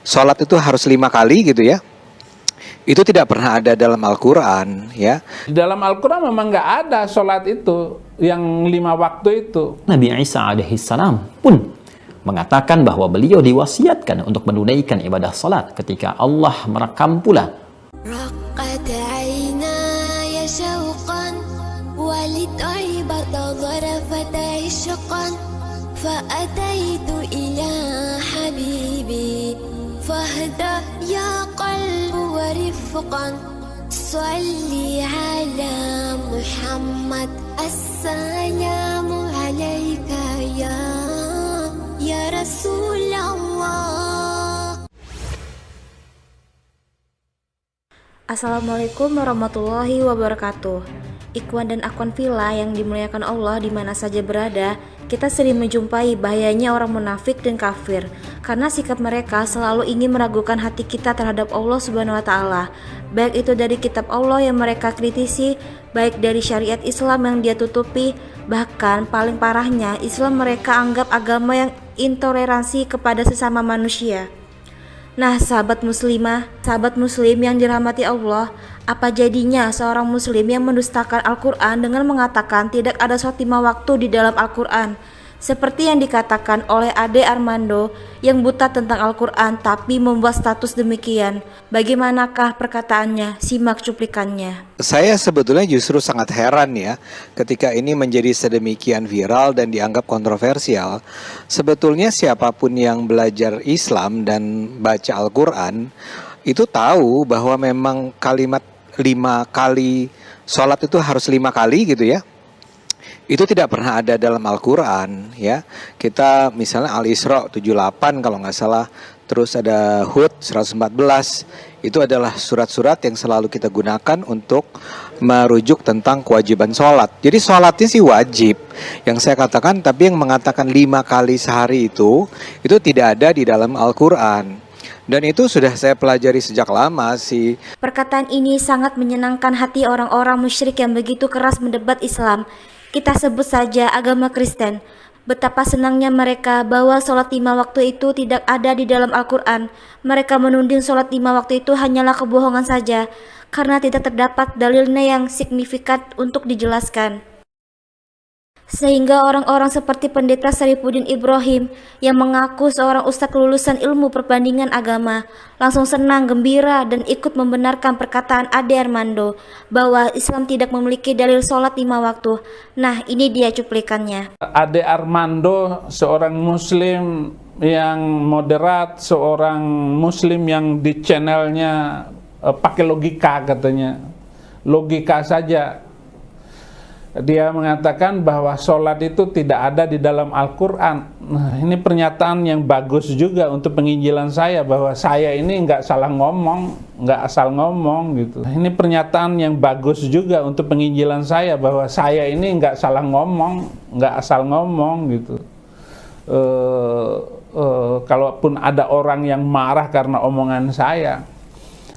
sholat itu harus 5 kali gitu ya. Itu tidak pernah ada dalam Al-Quran ya. Di dalam Al-Quran memang nggak ada sholat itu, yang 5 waktu itu. Nabi Isa alaihissalam pun mengatakan bahwa beliau diwasiatkan untuk menunaikan ibadah salat ketika Allah merekam pula. Salli ala Muhammad, assalamu alaika ya Rasulullah. Assalamualaikum warahmatullahi wabarakatuh. Ikhwan dan akhwat fillah yang dimuliakan Allah di mana saja berada, kita sering menjumpai bahayanya orang munafik dan kafir karena sikap mereka selalu ingin meragukan hati kita terhadap Allah Subhanahu wa taala. Baik itu dari kitab Allah yang mereka kritisi, baik dari syariat Islam yang dia tutupi, bahkan paling parahnya Islam mereka anggap agama yang intoleransi kepada sesama manusia. Nah, sahabat muslimah, sahabat muslim yang dirahmati Allah, apa jadinya seorang muslim yang mendustakan Al-Quran dengan mengatakan tidak ada sholat 5 waktu di dalam Al-Quran? Seperti yang dikatakan oleh Ade Armando yang buta tentang Al-Quran tapi membuat status demikian. Bagaimanakah perkataannya? Simak cuplikannya. Saya sebetulnya justru sangat heran ya ketika ini menjadi sedemikian viral dan dianggap kontroversial. Sebetulnya siapapun yang belajar Islam dan baca Al-Quran itu tahu bahwa memang kalimat 5 kali sholat itu harus 5 kali gitu ya. Itu tidak pernah ada dalam Al-Quran ya. Kita misalnya Al-Isra 78 kalau nggak salah, terus ada Hud 114. Itu adalah surat-surat yang selalu kita gunakan untuk merujuk tentang kewajiban sholat. Jadi sholatnya sih wajib yang saya katakan, tapi yang mengatakan 5 kali sehari itu tidak ada di dalam Al-Quran. Dan itu sudah saya pelajari sejak lama sih. Perkataan ini sangat menyenangkan hati orang-orang musyrik yang begitu keras mendebat Islam. Kita sebut saja agama Kristen. Betapa senangnya mereka bahwa sholat 5 waktu itu tidak ada di dalam Al-Quran. Mereka menuding sholat 5 waktu itu hanyalah kebohongan saja, karena tidak terdapat dalilnya yang signifikan untuk dijelaskan. Sehingga orang-orang seperti Pendeta Syarifuddin Ibrahim yang mengaku seorang ustadz lulusan ilmu perbandingan agama langsung senang, gembira dan ikut membenarkan perkataan Ade Armando bahwa Islam tidak memiliki dalil sholat 5 waktu. Nah, ini dia cuplikannya. Ade Armando seorang muslim yang moderat, seorang muslim yang di channelnya pakai logika katanya. Logika saja. Dia mengatakan bahwa sholat itu tidak ada di dalam Al-Quran. Nah, ini pernyataan yang bagus juga untuk penginjilan saya, bahwa saya ini nggak salah ngomong, nggak asal ngomong gitu. Ini pernyataan yang bagus juga untuk penginjilan saya, bahwa saya ini nggak salah ngomong, nggak asal ngomong gitu. Kalaupun ada orang yang marah karena omongan saya.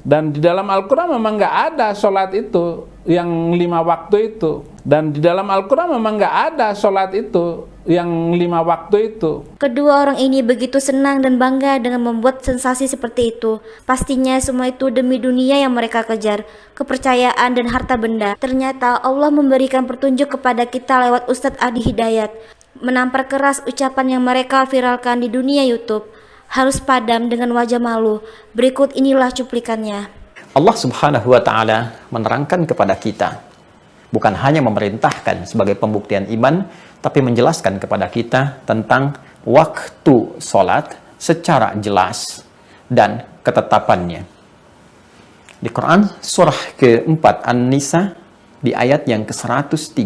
Dan di dalam Al-Quran memang nggak ada sholat itu, yang 5 waktu itu. Dan di dalam Al-Quran memang nggak ada sholat itu, yang 5 waktu itu. Kedua orang ini begitu senang dan bangga dengan membuat sensasi seperti itu. Pastinya semua itu demi dunia yang mereka kejar, kepercayaan dan harta benda. Ternyata Allah memberikan petunjuk kepada kita lewat Ustadz Adi Hidayat. Menampar keras ucapan yang mereka viralkan di dunia YouTube. Harus padam dengan wajah malu. Berikut inilah cuplikannya. Allah Subhanahu wa taala menerangkan kepada kita, bukan hanya memerintahkan sebagai pembuktian iman, tapi menjelaskan kepada kita tentang waktu sholat secara jelas dan ketetapannya. Di Quran surah ke-4 An-Nisa di ayat yang ke-103,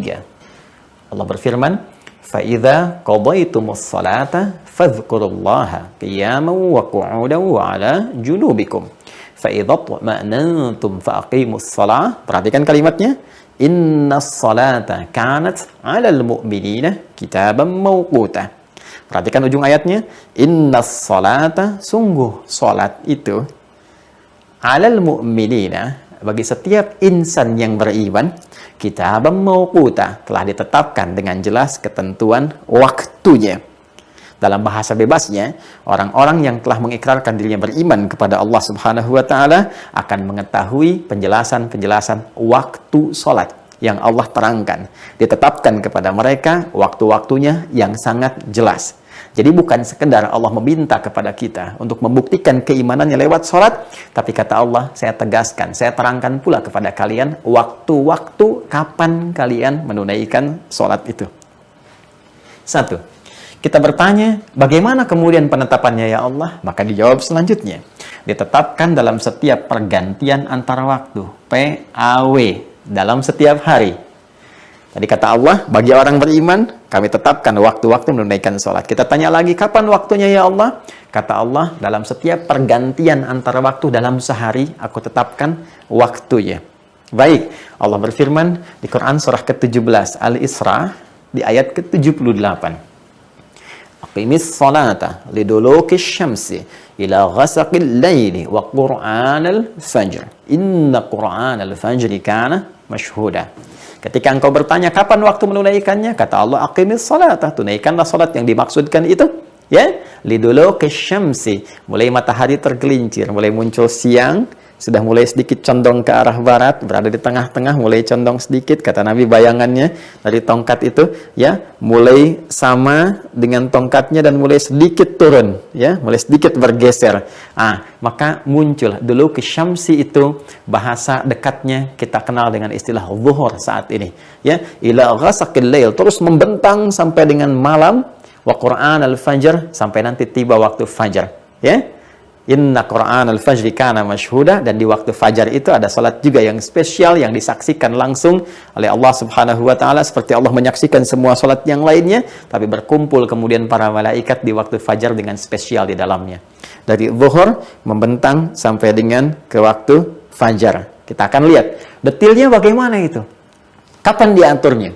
Allah berfirman, فَإِذَا قَضَيْتُمُ الصَّلَاةَ فَاذْكُرُوا اللَّهَ قِيَامًا وَقُعُودًا وَعَلَى جُنُوبِكُمْ فَإِذَا اطْمَأْنَنْتُمْ فَأَقِيمُوا الصَّلَاةَ. Perhatikan kalimatnya, Inna salata kanat 'alal mu'minina kitaban mawquta. Perhatikan ujung ayatnya, Inna salata, sungguh salat itu 'alal mu'minina, bagi setiap insan yang beriman, kitaban mawquta, telah ditetapkan dengan jelas ketentuan waktunya. Dalam bahasa bebasnya, orang-orang yang telah mengikrarkan dirinya beriman kepada Allah Subhanahu wa taala akan mengetahui penjelasan-penjelasan waktu salat yang Allah terangkan. Ditetapkan kepada mereka waktu-waktunya yang sangat jelas. Jadi bukan sekedar Allah meminta kepada kita untuk membuktikan keimanannya lewat sholat, tapi kata Allah, saya tegaskan, saya terangkan pula kepada kalian waktu-waktu kapan kalian menunaikan sholat itu. Satu, kita bertanya, bagaimana kemudian penetapannya ya Allah? Maka dijawab selanjutnya, ditetapkan dalam setiap pergantian antara waktu, PAW, dalam setiap hari. Jadi kata Allah, bagi orang beriman, kami tetapkan waktu-waktu menunaikan sholat. Kita tanya lagi, kapan waktunya ya Allah? Kata Allah, dalam setiap pergantian antara waktu dalam sehari, aku tetapkan waktunya. Baik, Allah berfirman di Quran surah ke-17, Al-Isra, di ayat ke-78. Aqimis sholata lidulukis syamsi ila ghasaqil layli wa qur'anal fajr. Inna qur'anal fajri kana mashhuda. Ketika engkau bertanya kapan waktu menunaikannya, kata Allah, aqimis salata, tunaikanlah salat yang dimaksudkan itu, ya, liduluki syamsi, mulai matahari tergelincir, mulai muncul siang, sudah mulai sedikit condong ke arah barat, berada di tengah-tengah, mulai condong sedikit, kata Nabi bayangannya dari tongkat itu, ya, mulai sama dengan tongkatnya dan mulai sedikit turun, ya, mulai sedikit bergeser. Maka muncul dulu ke syamsi itu, bahasa dekatnya kita kenal dengan istilah zuhur saat ini, ya, ila ghasaqil lail, terus membentang sampai dengan malam, wa Qur'an al-fajr, sampai nanti tiba waktu fajar, ya. Inna Qur'an al-fajri kana mashhuda, dan di waktu fajar itu ada salat juga yang spesial yang disaksikan langsung oleh Allah Subhanahu wa taala, seperti Allah menyaksikan semua salat yang lainnya, tapi berkumpul kemudian para malaikat di waktu fajar dengan spesial di dalamnya. Dari zuhur membentang sampai dengan ke waktu fajar. Kita akan lihat detailnya bagaimana itu. Kapan diaturnya?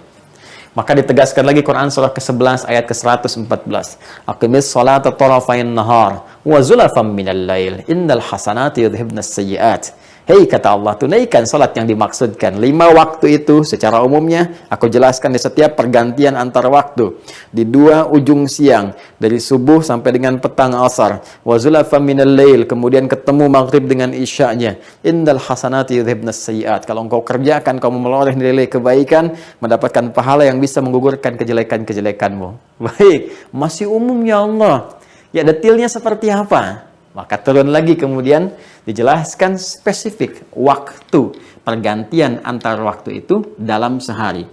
Maka ditegaskan lagi Quran surah ke-11 ayat ke-114. Aqimis sholata tarafayn nahar wa zulafam minal lail innal hasanati yudhibnas sayyi'at. Hei, kata Allah, tunaikan salat yang dimaksudkan. 5 waktu itu secara umumnya aku jelaskan di setiap pergantian antar waktu. Di 2 ujung siang, dari subuh sampai dengan petang asar. Wa zulafam minal lail, kemudian ketemu maghrib dengan isya'nya. Innal hasanati yudhibnas sayyi'at. Kalau engkau kerjakan, kamu meloreh nilai kebaikan, mendapatkan pahala yang bisa menggugurkan kejelekan-kejelekanmu. Baik, masih umum ya Allah. Ya, detailnya seperti apa? Maka turun lagi kemudian dijelaskan spesifik waktu pergantian antar waktu itu dalam sehari.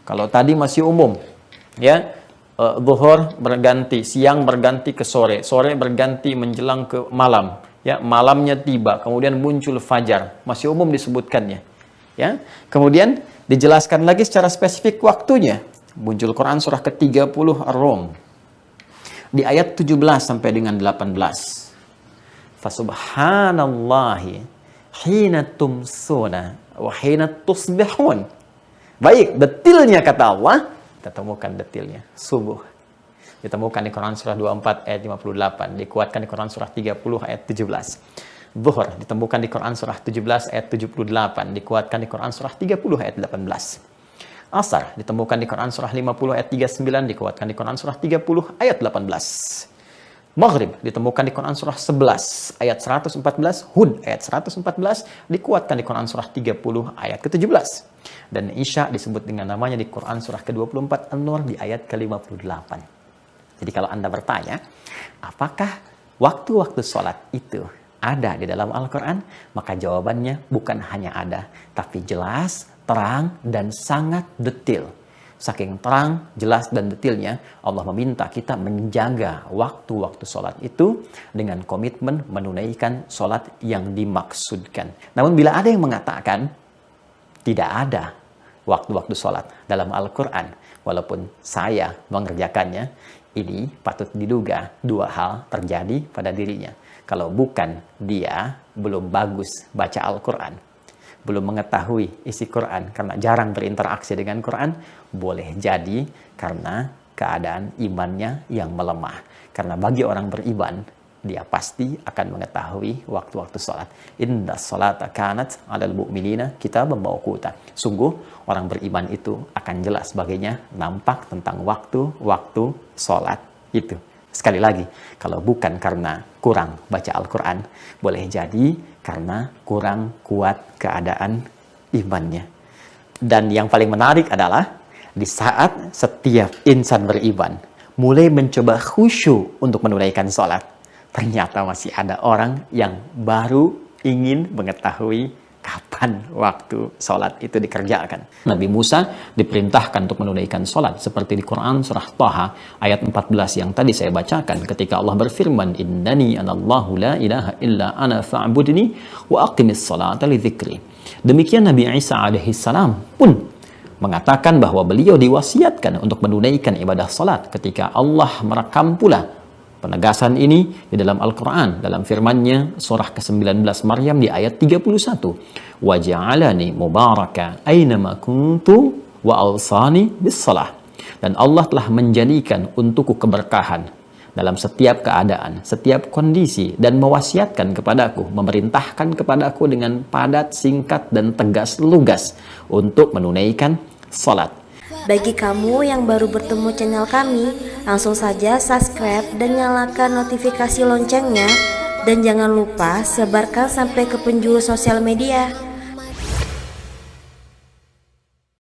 Kalau tadi masih umum, ya, zuhur berganti, siang berganti ke sore, sore berganti menjelang ke malam, ya, malamnya tiba, kemudian muncul fajar, masih umum disebutkannya, ya. Kemudian dijelaskan lagi secara spesifik waktunya. Muncul Quran surah ke-30 Ar-Rum di ayat 17 sampai dengan 18. Fasubhanallahi hina tumsuna wa hina tusbihun. Baik, detailnya kata Allah, kita temukan detailnya. Subuh ditemukan di Quran surah 24 ayat 58, dikuatkan di Quran surah 30 ayat 17. Zuhur ditemukan di Quran surah 17 ayat 78, dikuatkan di Quran surah 30 ayat 18. Asar ditemukan di Quran surah 50 ayat 39, dikuatkan di Quran surah 30 ayat 18. Maghrib ditemukan di Quran surah 11 ayat 114, Hud ayat 114, dikuatkan di Quran surah 30 ayat ke-17. Dan Isya disebut dengan namanya di Quran surah ke-24 An-Nur di ayat ke-58. Jadi kalau Anda bertanya, apakah waktu-waktu sholat itu ada di dalam Al-Quran? Maka jawabannya bukan hanya ada, tapi jelas, terang, dan sangat detail. Saking terang, jelas, dan detailnya, Allah meminta kita menjaga waktu-waktu sholat itu dengan komitmen menunaikan sholat yang dimaksudkan. Namun bila ada yang mengatakan tidak ada waktu-waktu sholat dalam Al-Quran, walaupun saya mengerjakannya, ini patut diduga 2 hal terjadi pada dirinya. Kalau bukan dia belum bagus baca Al-Quran, belum mengetahui isi Quran karena jarang berinteraksi dengan Quran, boleh jadi karena keadaan imannya yang melemah. Karena bagi orang beriman, dia pasti akan mengetahui waktu-waktu sholat. Inna sholata kanat 'alal mu'minina kitaban mawquta. Sungguh orang beriman itu akan jelas baginya nampak tentang waktu-waktu sholat itu. Sekali lagi, kalau bukan karena kurang baca Al-Quran, boleh jadi karena kurang kuat keadaan imannya. Dan yang paling menarik adalah di saat setiap insan beriman mulai mencoba khusyuk untuk menunaikan sholat, ternyata masih ada orang yang baru ingin mengetahui kapan waktu sholat itu dikerjakan. Nabi Musa diperintahkan untuk menunaikan sholat seperti di Quran surah Taha ayat 14 yang tadi saya bacakan, ketika Allah berfirman, innani anallahu la ilaha illa ana fa'budni wa aqimis sholata li dzikri. Demikian Nabi Isa alaihissalam pun mengatakan bahwa beliau diwasiatkan untuk menunaikan ibadah salat ketika Allah merekam pula penegasan ini di dalam Al-Quran, dalam firman-Nya surah ke-19 Maryam di ayat 31. Wa ja'alani mubaraka aynama kuntu wa awsani bis-shalah. Dan Allah telah menjadikan untukku keberkahan dalam setiap keadaan, setiap kondisi, dan mewasiatkan kepadaku, memerintahkan kepadaku dengan padat, singkat, dan tegas lugas untuk menunaikan salat. Bagi kamu yang baru bertemu channel kami, langsung saja subscribe dan nyalakan notifikasi loncengnya. Dan jangan lupa sebarkan sampai ke penjuru sosial media.